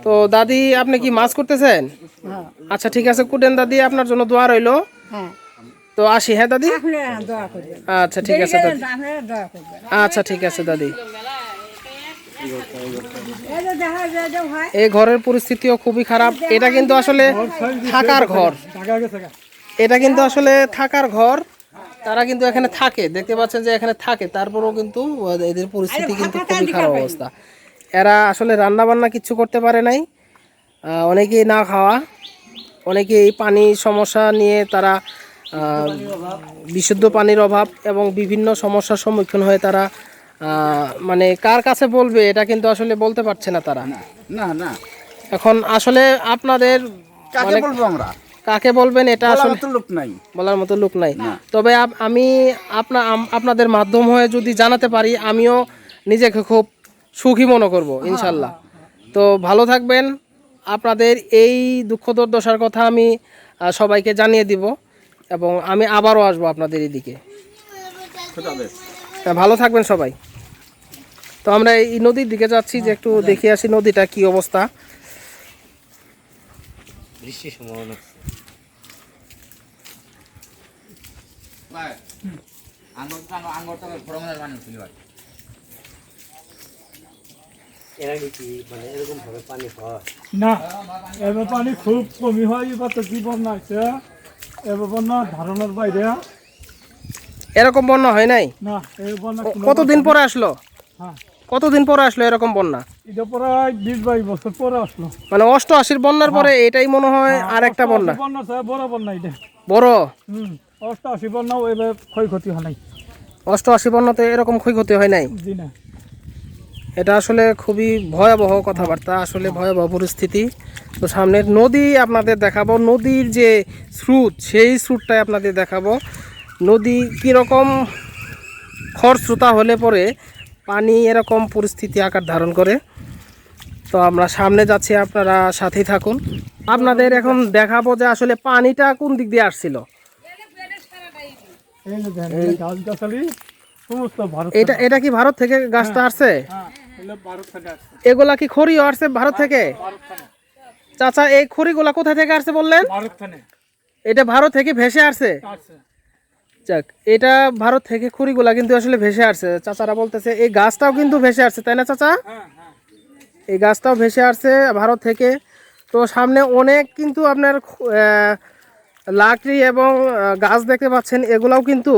তো দাদি আপনি কি মাছ করতেছেন? হ্যাঁ আচ্ছা ঠিক আছে, কুটেন দাদি, আপনার জন্য দোয়া রইলো। হ্যাঁ তো আসি। হ্যাঁ দাদি। আপনারা দোয়া করবেন, আচ্ছা ঠিক আছে দাদি। আপনারা দোয়া করবেন। আচ্ছা ঠিক আছে দাদি। এই যে দেখা যায় যে ভাই এই ঘরের পরিস্থিতিও খুবই খারাপ। এটা কিন্তু আসলে থাকার ঘর, ঢাকা গেছে এটা কিন্তু আসলে থাকার ঘর। তারা কিন্তু এখানে থাকে, দেখতে পাচ্ছেন যে এখানে থাকে, তারপরেও কিন্তু এদের পরিস্থিতি কিন্তু খুবই খারাপ অবস্থা। এরা আসলে রান্না বান্না কিছু করতে পারে নাই, অনেকেই না খাওয়া, অনেকেই পানির সমস্যা নিয়ে তারা বিশুদ্ধ পানির অভাব এবং বিভিন্ন সমস্যার সম্মুখীন হয়ে তারা মানে কার কাছে বলবে এটা কিন্তু আসলে বলতে পারছে না তারা। না না এখন আসলে আপনাদের কাকে বলবো আমরা? কাকে বলবেন এটা আসলে তো লোক নাই, বলার মতো লোক নাই। তবে আমি আপনাদের মাধ্যম হয়ে যদি জানাতে পারি, আমিও নিজেকে খুব সুখী মনে করব ইনশাল্লাহ। তো ভালো থাকবেন। আপনাদের এই দুঃখ দুর্দশার কথা আমি সবাইকে জানিয়ে দিব এবং আমি আবারও আসবো আপনাদের এদিকে। হ্যাঁ, ভালো থাকবেন সবাই। তো আমরা এই নদীর দিকে যাচ্ছি, যে একটু দেখে আসি নদীটা কি অবস্থা। বৃষ্টির সম্ভাবনা আঙ্গুর তো ভ্রমণের মানুষ ছিল। এর আগে কি মানে এরকম ভাবে পানি হয়? না, এবার পানি খুব কমই হয়। এবার তো কি বন্যা আছে, এবার বন্যা ধারণার বাইরে। এরকম বন্যা হয় নাই? না, এই বন্যা কতদিন পরে আসলো? হ্যাঁ, কতদিন পরে আসলো এরকম বন্যা? এটা প্রায় 20-22 বছর পরে আসলো। মানে 88 বন্যার পরে এটাই মনে হয় আর একটা বন্যা। বন্যা স্যার, বড় বন্যা এটা। বড় 88 বন্যাও এবার ক্ষয়ক্ষতি হয় নাই। 88 বন্যাতে এরকম ক্ষয়ক্ষতি হয় নাই? জি না। এটা আসলে খুবই ভয়াবহ কথাবার্তা, আসলে ভয়াবহ পরিস্থিতি। তো সামনের নদী আপনাদের দেখাবো, নদীর যে স্রোত সেই স্রোতটাই আপনাদের দেখাবো। নদী কীরকম খরস্রোতা হলে পরে পানি এরকম পরিস্থিতি আকার ধারণ করে। তো আমরা সামনে যাচ্ছি, আপনারা সাথেই থাকুন। আপনাদের এখন দেখাবো যে আসলে পানিটা কোন দিক দিয়ে আসছিল। এই যে দেখেন, এই গাছ-গাছালি সমস্ত ভারত। এটা কি ভারত থেকে গাছটা আসছে? হ্যাঁ, এগুলো ভারত থেকে আসছে। এগুলা কি খড়িও আসছে ভারত থেকে? ভারত থেকে। চাচা, এই খড়িগুলা কোথা থেকে আসছে বললেন? ভারত থেকে এটা ভারত থেকে ভেসে আসছে? আসছে। যাক, এটা ভারত থেকে খড়িগুলা কিন্তু আসলে ভেসে আসছে। চাচারা বলতেছে এই গাছটাও কিন্তু ভেসে আসছে, তাই না চাচা? হ্যাঁ, হ্যাঁ। এই গাছটাও ভেসে আসছে ভারত থেকে। তো সামনে অনেক কিন্তু আপনার লাকড়ি এবং গাছ দেখতে পাচ্ছেন, এগুলাও কিন্তু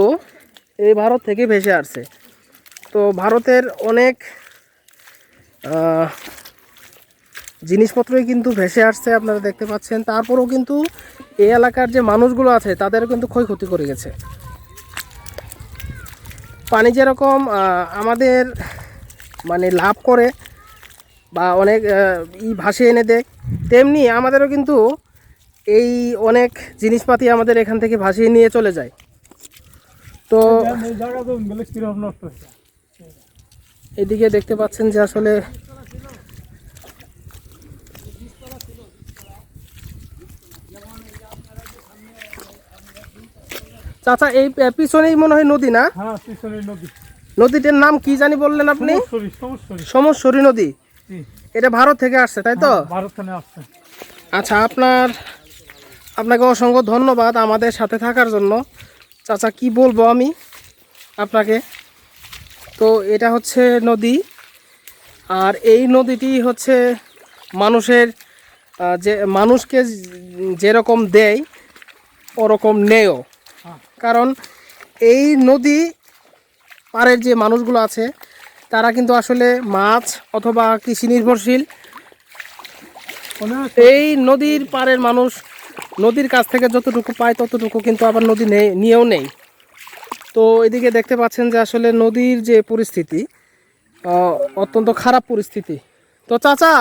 এই ভারত থেকে ভেসে আসছে। তো ভারতের অনেক জিনিসপত্রই কিন্তু ভেসে আসছে, আপনারা দেখতে পাচ্ছেন। তারপরেও কিন্তু এই এলাকার যে মানুষগুলো আছে তাদেরও কিন্তু ক্ষয়ক্ষতি করে গেছে। পানি যেরকম আমাদের মানে লাভ করে বা অনেক ভাসিয়ে এনে দেয়, তেমনি আমাদেরও কিন্তু এই অনেক জিনিসপাতি আমাদের এখান থেকে ভাসিয়ে নিয়ে চলে যায়। তো এই জায়গা তো গেলে কিরকম নষ্ট হচ্ছে। এদিকে দেখতে পাচ্ছেন যে আসলে চাচা এই পিছনেই মনে হয় নদী, না? হ্যাঁ, পিছনের নদী। নদীটার নাম কি জানি বললেন আপনি? সমস্বরী নদী। এটা ভারত থেকে আসছে, তাই তো? ভারত থেকে আসছে। আচ্ছা, আপনাকে অসংখ্য ধন্যবাদ আমাদের সাথে থাকার জন্য। চাচা, কি বলবো আমি আপনাকে। তো এটা হচ্ছে নদী, আর এই নদীটি হচ্ছে মানুষের যে মানুষকে যেরকম দেয় ওরকম নেয়ও। কারণ এই নদী পাড়ের যে মানুষগুলো আছে তারা কিন্তু আসলে মাছ অথবা কৃষি নির্ভরশীল। এই নদীর পাড়ের মানুষ নদীর কাছ থেকে যতটুকু পায় ততটুকু কিন্তু আবার নদী নিয়েও নেই। তো এদিকে দেখতে পাচ্ছেন যে আসলে নদীর যে পরিস্থিতি অত্যন্ত খারাপ পরিস্থিতি। তো চাচা,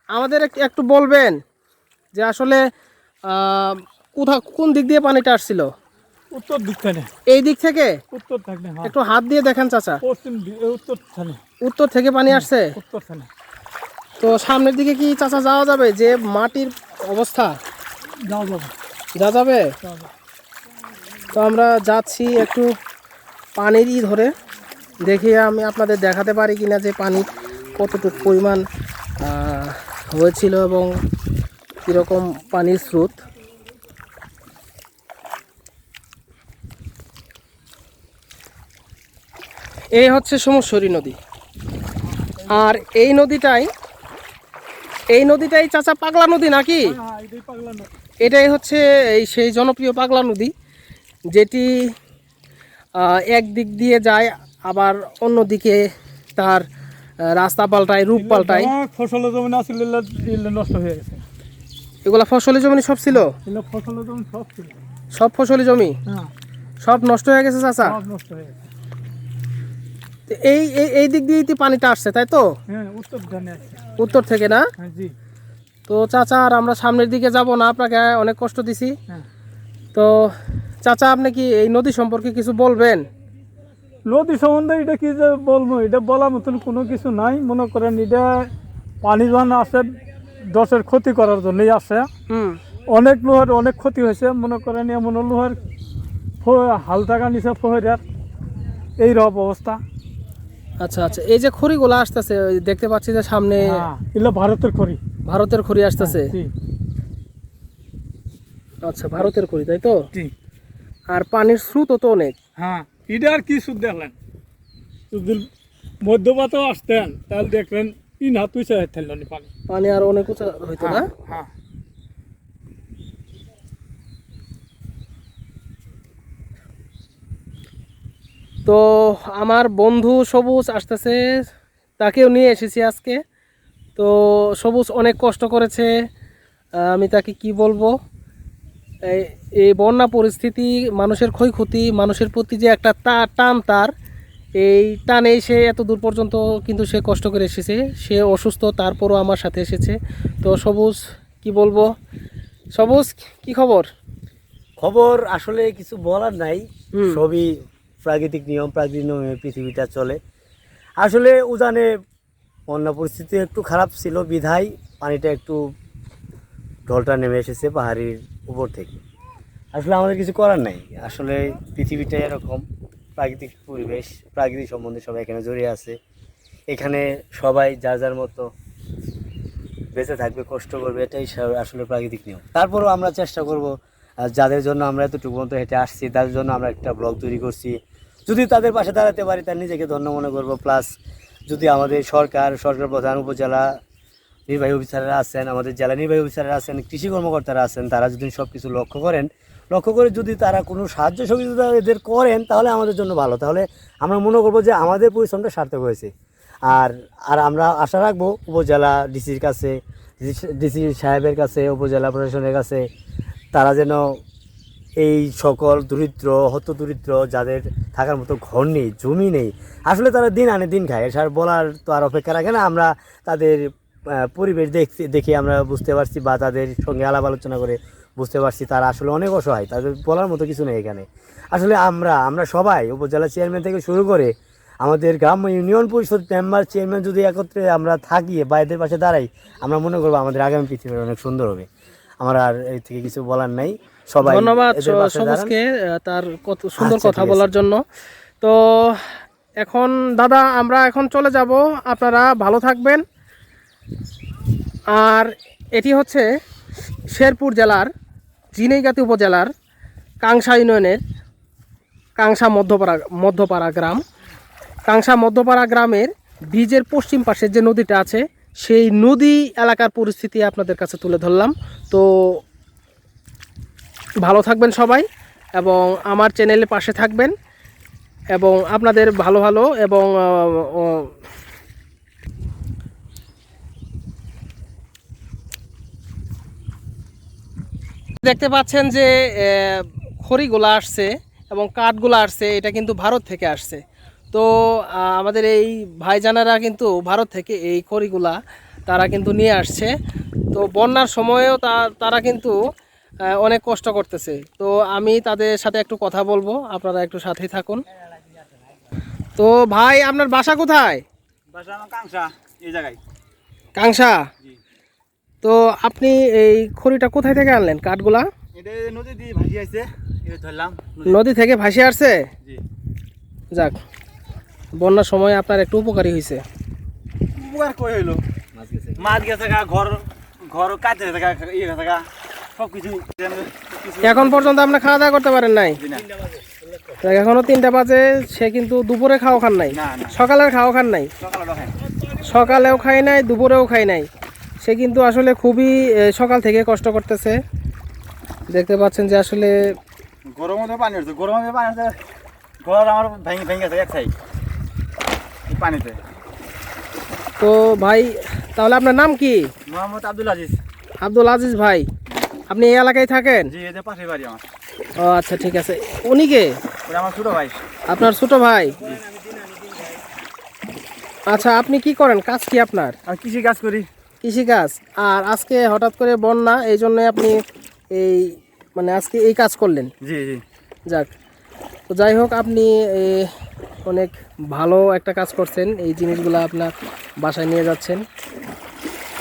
আমাদের একটু বলবেন যে আসলে কোন দিক দিয়ে পানিটা আসছিল? উত্তর দিক থেকে। এই দিক থেকে? উত্তর থেকে। একটু হাত দিয়ে দেখেন চাচা। পশ্চিম উত্তর থেকে। উত্তর থেকে পানি আসছে? উত্তর থেকে। তো সামনের দিকে কি চাচা যাওয়া যাবে? যে মাটির অবস্থা, যা যাবে? তো আমরা যাচ্ছি একটু পানিরই ধরে, দেখি আমি আপনাদের দেখাতে পারি কিনা যে পানি কতটুকু পরিমাণ হয়েছিল এবং কীরকম পানির স্রোত। এই হচ্ছে সমস্বরী নদী, আর এই নদীটাই চাচা পাগলা নদী নাকি? এটাই হচ্ছে সেই জনপ্রিয় পাগলা নদী, যেটি এক দিক দিয়ে যায় আবার অন্য দিকে তার রাস্তা পাল্টায়, রূপ পাল্টায়। ফসলের জমি আসলে নষ্ট হয়ে গেছে। এগুলা ফসলি জমি সব ছিল? ফসলের জমি সব ছিল। সব ফসলি জমি সব নষ্ট হয়ে গেছে চাচা? সব নষ্ট হয়ে গেছে। এই দিক দিয়েই তো পানিটা আসছে, তাই তো? হ্যাঁ, উত্তর থেকে, না? জি। তো চাচা, আর আমরা সামনের দিকে যাব না, আপনাকে অনেক কষ্ট দিছি। তো চাচা, আপনি কি এই নদী সম্পর্কে কিছু বলবেন? নদী সম্বন্ধে এটা কি যে বলবো, এটা বলার মতন কোনো কিছু নাই। মনে করেন এটা পানি যখন আসে দশের ক্ষতি করার জন্যই আসে। অনেক লোহার অনেক ক্ষতি হয়েছে। মনে করেন এমন লোহার হাল টাকা নিচে ফহেরার এই রব অবস্থা। আচ্ছা আচ্ছা, এই যে খড়িগুলো আসতেছে দেখতে পাচ্ছি যে সামনে, এগুলো ভারতের খড়ি। ভারতের খড়ি আসতেছে? আচ্ছা, ভারতের খড়ি, তাই তো? আর পানির স্রোত তো অনেক। হ্যাঁ, এটা আর কি সুদ দেখলেন, যদি মধ্যপাতও আসতেন তাহলে দেখলেন তিন হাত উঁচা হয়ে থাকলো পানি। পানি আর অনেক উঁচা হইতো না? হ্যাঁ তো আমার বন্ধু সবুজ আসতেছে, তাকেও নিয়ে এসেছি আজকে। তো সবুজ অনেক কষ্ট করেছে, আমি তাকে কি বলবো। এই বন্যা পরিস্থিতি, মানুষের ক্ষয়ক্ষতি, মানুষের প্রতি যে একটা টান, তার এই টানেই সে এত দূর পর্যন্ত কিন্তু সে কষ্ট করে এসেছে। সে অসুস্থ, তারপরও আমার সাথে এসেছে। তো সবুজ কি বলবো। সবুজ, কি খবর? খবর আসলে কিছু বলার নাই, সবই প্রাকৃতিক নিয়ম, প্রাকৃতিক নিয়মে পৃথিবীটা চলে। আসলে উজানে বন্যা পরিস্থিতি একটু খারাপ ছিল, বিধায় পানিটা একটু ঢলটা নেমে এসেছে পাহাড়ির উপর থেকে। আসলে আমাদের কিছু করার নাই, আসলে পৃথিবীটা এরকম, প্রাকৃতিক পরিবেশ, প্রাকৃতিক সম্বন্ধে সবাই এখানে জড়িয়ে আছে। এখানে সবাই যার যার মতো বেঁচে থাকবে, কষ্ট করবে, এটাই আসলে প্রাকৃতিক নিয়ম। তারপরেও আমরা চেষ্টা করব, যাদের জন্য আমরা এতটুকু পর্যন্ত হেঁটে আসছি, তাদের জন্য আমরা একটা ব্লগ তৈরি করছি। যদি তাদের পাশে দাঁড়াতে পারি, তার নিজেকে ধন্য মনে করব। প্লাস যদি আমাদের সরকার প্রধান, উপজেলা নির্বাহী অফিসাররা আছেন, আমাদের জেলা নির্বাহী অফিসাররা আছেন, কৃষি কর্মকর্তারা আছেন, তারা যদি সব কিছু লক্ষ্য করে যদি তারা কোনো সাহায্য সুবিধা এদের করেন, তাহলে আমাদের জন্য ভালো। তাহলে আমরা মনে করবো যে আমাদের পরিশ্রমটা সার্থক হয়েছে। আর আমরা আশা রাখবো উপজেলা ডিসির কাছে, ডিসি সাহেবের কাছে, উপজেলা প্রশাসনের কাছে, তারা যেন এই সকল দরিদ্র, হতদরিদ্র, যাদের থাকার মতো ঘর নেই, জমি নেই, আসলে তারা দিন আনে দিন খায়, এসব বলার তো আর অপেক্ষা রাখে না। আমরা তাদের পরিবেশ দেখে আমরা বুঝতে পারছি, বা তাদের সঙ্গে আলাপ আলোচনা করে বুঝতে পারছি তারা আসলে অনেক অসহায়, তাদের বলার মতো কিছু নেই এখানে। আসলে আমরা সবাই, উপজেলা চেয়ারম্যান থেকে শুরু করে আমাদের গ্রাম্য ইউনিয়ন পরিষদ মেম্বার, চেয়ারম্যান যদি একত্রে আমরা থাকি, বাইরের পাশে দাঁড়াই, আমরা মনে করবো আমাদের আগামী পৃথিবী অনেক সুন্দর হবে। আমার আর এই থেকে কিছু বলার নাই। সবাই ধন্যবাদ সবুজকে তার কত সুন্দর কথা বলার জন্য। তো এখন দাদা, আমরা এখন চলে যাব, আপনারা ভালো থাকবেন। আর এটি হচ্ছে শেরপুর জেলার ঝিনাইগাতি উপজেলার কাংশা ইউনিয়নের কাংশা মধ্যপাড়া গ্রাম। কাংশা মধ্যপাড়া গ্রামের ব্রিজের পশ্চিম পাশে যে নদীটা আছে, সেই নদী এলাকার পরিস্থিতি আপনাদের কাছে তুলে ধরলাম। তো ভালো থাকবেন সবাই, এবং আমার চ্যানেলের পাশে থাকবেন, এবং আপনাদের ভালো এবং দেখতে পাচ্ছেন যে খড়িগুলো আসছে এবং কাঠগুলো আসছে, এটা কিন্তু ভারত থেকে আসছে। তো আমাদের এই ভাইজানারা কিন্তু ভারত থেকে এই খড়িগুলা তারা কিন্তু নিয়ে আসছে। তো বন্যার সময়েও তারা কিন্তু অনেক কষ্ট করতেছে। তো আমি তাদের সাথে একটু কথা বলবো, আপনারা একটু সাথেই থাকুন। তো ভাই, আপনার বাসা কোথায়? বাসা আমার কাংশা, এই জায়গায়। কাংশা? তো আপনি এই খড়িটা কোথায় থেকে আনলেন, কাঠগুলা? এটা নদী দিয়ে ভাসি আসছে, এটা ধরলাম। নদী থেকে ভাসে আসছে? জি। যাক, বন্যার সময় আপনার একটু উপকারী হয়েছে। উপকার কই হইলো? মাছ গেছে গা, ঘর কাটে থাকা, ইয়ে থাকা, সব কিছু। এখন পর্যন্ত আপনি খাওয়া দাওয়া করতে পারেন নাই? এখনো 3টা বাজে, সে কিন্তু দুপুরে খাওয়া খান নাই, সকালের খাওয়া খান নাই, সকালেও খাই নাই, দুপুরেও খাই নাই। সে কিন্তু আসলে খুবই সকাল থেকে কষ্ট করতেছে। দেখতে পাচ্ছেন যে আসলে গরমের মধ্যে পানি হচ্ছে, ঘর আমার ভেঙে গেছে এক সাইড পানিতে। তো ভাই, তাহলে আপনার নাম কি? মোহাম্মদ আব্দুল আজিজ। আব্দুল আজিজ ভাই, আপনি এই এলাকায় থাকেন? জি, এদের পাশে বাড়ি আমার। ও আচ্ছা, ঠিক আছে। উনি কে? আমার ছোট ভাই। আপনার ছোট ভাই? আচ্ছা, আপনি কি করেন, কাজ কি আপনার? আমি কৃষি কাজ করি। কৃষি কাজ। আর আজকে হঠাৎ করে বন্যা, এই জন্য আপনি আজকে এই কাজ করলেন? জি জি। যাক, তো যাই হোক, আপনি অনেক ভালো একটা কাজ করছেন, এই জিনিসগুলো আপনার বাসায় নিয়ে যাচ্ছেন।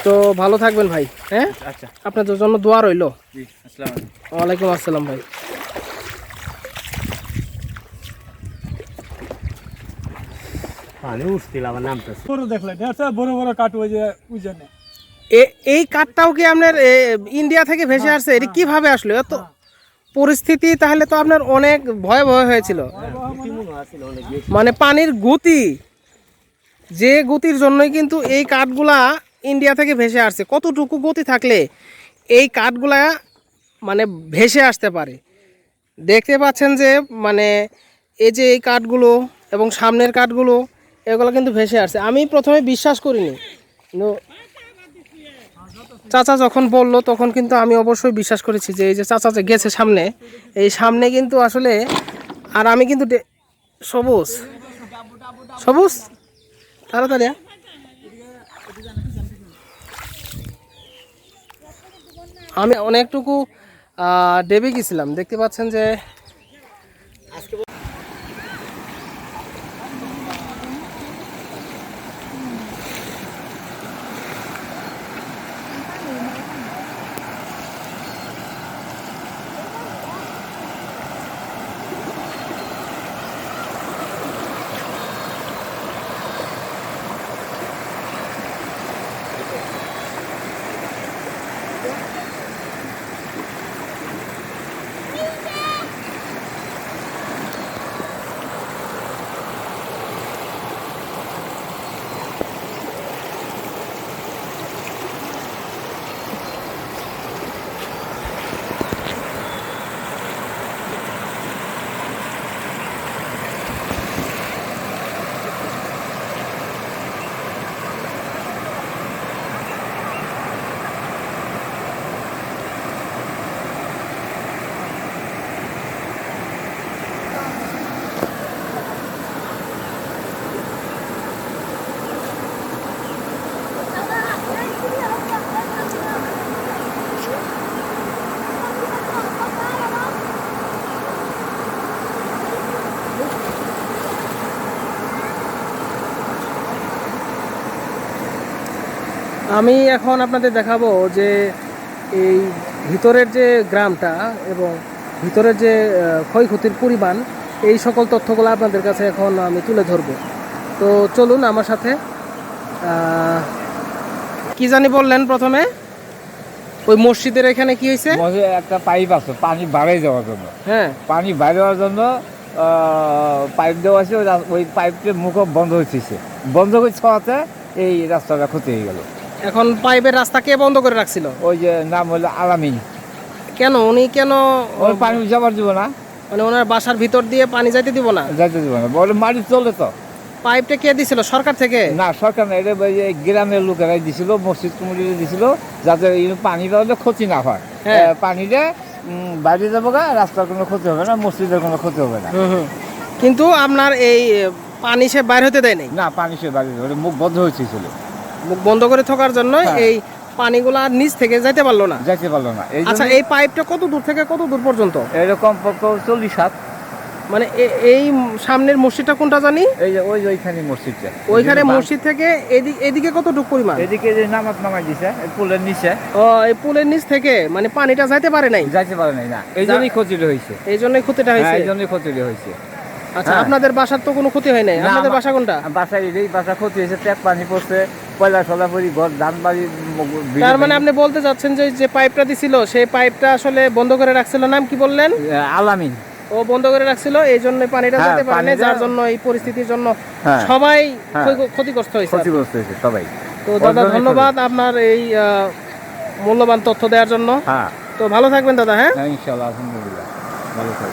তো ভালো থাকবেন ভাই। হ্যাঁ, আচ্ছা, আপনাদের জন্য দোয়া রইল। জি, আসসালামু আলাইকুম। ওয়ালাইকুম আসসালাম ভাই। পানি উঠছিল, আমার নামটা বড় দেখলেন, বড় বড় কাঠ ওই যে উজানে। এই কাঠটাও কি আপনার ইন্ডিয়া থেকে ভেসে আসছে? এটা কিভাবে আসলো? এত পরিস্থিতি তাহলে তো আপনার অনেক ভয় হয়েছিল, মানে পানির গতি যে গতির জন্যই কিন্তু এই কাঠগুলা ইন্ডিয়া থেকে ভেসে আসছে। কতটুকু গতি থাকলে এই কাঠগুলা মানে ভেসে আসতে পারে। দেখতে পাচ্ছেন যে মানে এই যে এই কাঠগুলো এবং সামনের কাঠগুলো এগুলো কিন্তু ভেসে আসছে। আমি প্রথমে বিশ্বাস করিনি, কিন্তু চাচা যখন বললো তখন কিন্তু আমি অবশ্যই বিশ্বাস করেছি যে এই যে চাচা যে গেছে সামনে, এই সামনে কিন্তু আসলে, আর আমি কিন্তু সবুজ সবুজ তাড়াতাড়ি আমি অনেকটুকু ডেবে গেছিলাম। দেখতে পাচ্ছেন যে আমি এখন আপনাদের দেখাবো যে এই ভিতরের যে গ্রামটা এবং ভিতরের যে ক্ষয়ক্ষতির পরিমাণ, এই সকল তথ্যগুলো আপনাদের কাছে এখন আমি তুলে ধরব। তো চলুন আমার সাথে। কি জানি বললেন প্রথমে? ওই মসজিদের এখানে কি হয়েছে? একটা পাইপ আছে পানি বাইরে যাওয়ার জন্য। হ্যাঁ, পানি বাইরে যাওয়ার জন্য পাইপ দেওয়া আছে, ওই পাইপের মুখ বন্ধ হয়েছে। বন্ধ করে ছড়াতে এই রাস্তাটা ক্ষতি হয়ে গেল। এখন পাইপের রাস্তা কে বন্ধ করে রাখছিল? ওই যে নাম হলো আলামিন। কেন উনি কেন ওই পানি যাবার দিব না, মানে ওনার বাসার ভিতর দিয়ে পানি যাইতে দিব না? যাইতে দিব না, বলে মাটি চলে তো। পাইপটা কে দিছিল? সরকার থেকে? না, সরকার না, এটা গ্রামের লোকেরাই দিছিল, মসজিদ কমিটি দিছিল, যাতে পানিটা ক্ষতি না হয়। পানিটা বাইরে যাবো গা, রাস্তার কোনো ক্ষতি হবে না, মসজিদের কোনো ক্ষতি হবে না। কিন্তু আপনার এই পানি সে বাইরে হতে দেয় নাই? না, পানি সে বাইরে মুখ বন্ধ হয়েছিল। মুখ বন্ধ করে থাকার জন্য এই পানিগুলা নিচ থেকে যাইতে পারলো না। আচ্ছা, এই পাইপটা কত দূর থেকে কত দূর পর্যন্ত? এরকম 40 হাত। মানে এই সামনের মসজিদটা কোনটা জানি? এই যে ওইখানে মসজিদটা, ওইখানে মসজিদ থেকে এদিকে কতটুকু পরিমাণ? এদিকে যে নামাই দিছে পুলের নিচে। এই পুলের নিচ থেকে মানে পানিটা যাইতে পারে নাই? না, এই জন্যই ক্ষতিটা হয়েছে। এই জন্যই ক্ষতিটা হয়েছে? এই জন্যই ক্ষতিটা হয়েছে। আচ্ছা, আপনাদের বাসার তো কোনো ক্ষতি হয় নাই? আপনাদের বাসা কোনটা? বাসা ক্ষতি হয়েছে, ট্যাপ পানি পড়ছে, পয়লা সলা পরি ঘর ধান বাড়ি। তার মানে আপনি বলতে চাচ্ছেন যে পাইপটা দিছিল সেই পাইপটা আসলে বন্ধ করে রাখছিল, নাম কি বললেন? আলামিন। ও বন্ধ করে রাখছিল, এই জন্য পানিটা যেতে পারে না, যার জন্য এই পরিস্থিতির জন্য সবাই ক্ষতিগ্রস্ত হয়েছে সবাই। তো দাদা, ধন্যবাদ আপনার এই মূল্যবান তথ্য দেওয়ার জন্য। তো ভালো থাকবেন দাদা। হ্যাঁ, ইনশাআল্লাহ, আলহামদুলিল্লাহ, ভালো থাকবেন।